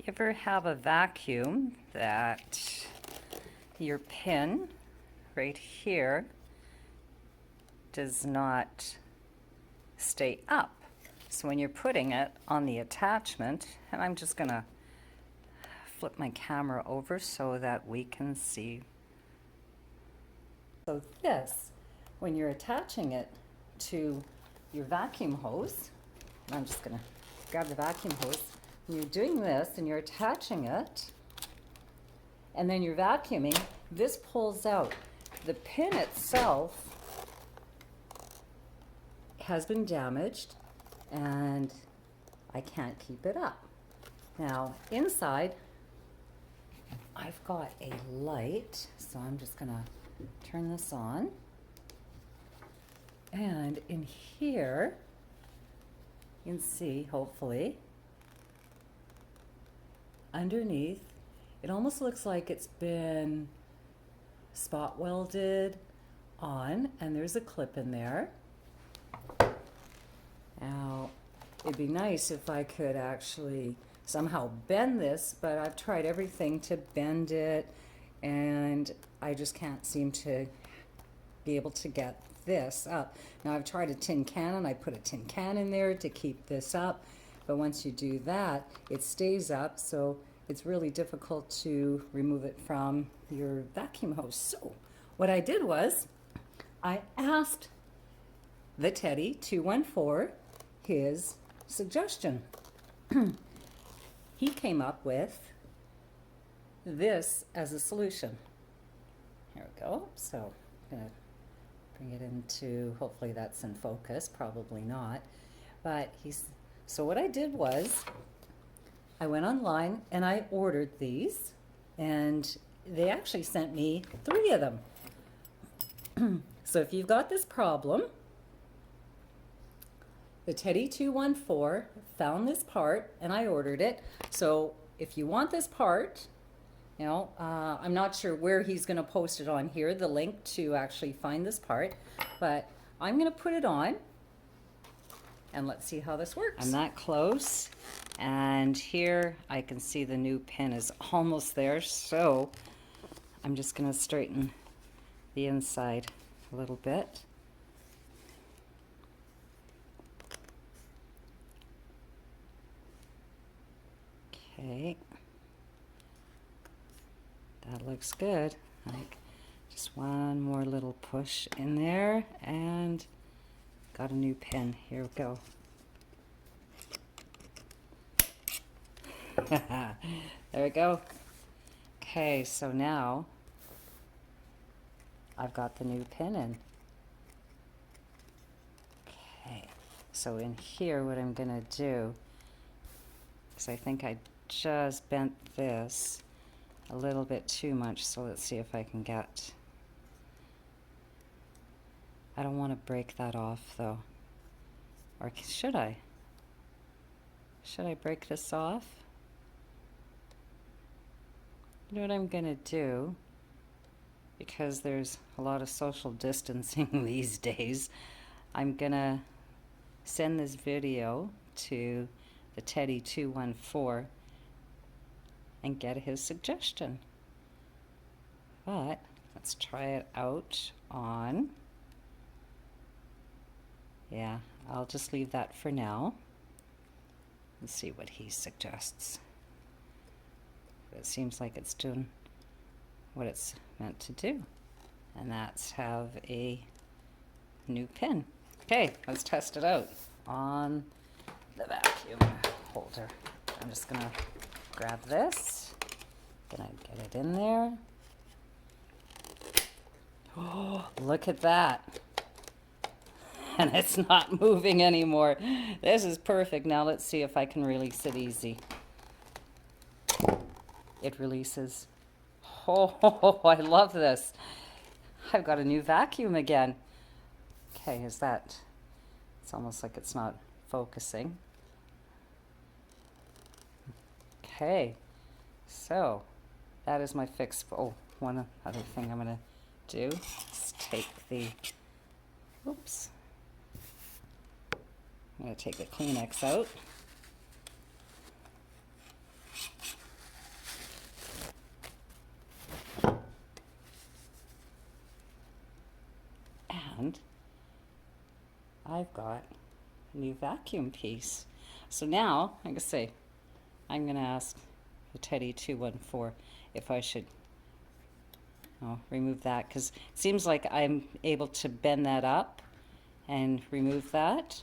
ever have a vacuum that your pin right here does not stay up? So when you're putting it on the attachment, and I'm just gonna flip my camera over so that we can see. So this, when you're attaching it to your vacuum hose, and I'm just gonna grab the vacuum hose, when you're doing this and you're attaching it, and then you're vacuuming, this pulls out. The pin itself has been damaged and I can't keep it up. Now inside, I've got a light, so I'm just gonna turn this on. And in here, you can see, hopefully, underneath, it almost looks like it's been spot welded on, and there's a clip in there. Now, it'd be nice if I could actually somehow bend this, but I've tried everything to bend it, and I just can't seem to be able to get this up. Now I've tried a tin can, and I put a tin can in there to keep this up, but once you do that, it stays up, so it's really difficult to remove it from your vacuum hose. So what I did was, I asked the Teddy 214 his suggestion. He came up with this as a solution. Here we go. So I'm gonna bring it into, hopefully that's in focus, probably not. But so what I did was, I went online and I ordered these, and they actually sent me 3 of them. So if you've got this problem, the Teddy 214 found this part and I ordered it. So if you want this part, you know, I'm not sure where he's going to post it on here, the link to actually find this part, but I'm going to put it on and let's see how this works. I'm that close, and here I can see the new pin is almost there, so I'm just going to straighten the inside a little bit. Okay, that looks good. Like just one more little push in there, and got a new pin. Here we go. There we go. Okay, so now I've got the new pin in. Okay, so in here what I'm gonna do, because I think I just bent this a little bit too much, so let's see if I can get, I don't want to break that off though, or should I? Should I break this off? You know what I'm gonna do, because there's a lot of social distancing these days, I'm gonna send this video to the Teddy 214 and get his suggestion. But let's try it out on, yeah, I'll just leave that for now and see what he suggests. It seems like it's doing what it's meant to do, and that's have a new pin. Okay, let's test it out on the vacuum holder. I'm just gonna grab this, gonna get it in there. Oh, look at that. And it's not moving anymore. This is perfect. Now let's see if I can release it easy. It releases. Oh, I love this. I've got a new vacuum again. Okay, is that, it's almost like it's not focusing. Okay, so that is my fix. Oh, one other thing I'm gonna do is take the, oops, I'm gonna take the Kleenex out. and I've got a new vacuum piece. So now, like I say, I'm going to ask the Teddy 214 if I should remove that, because it seems like I'm able to bend that up and remove that.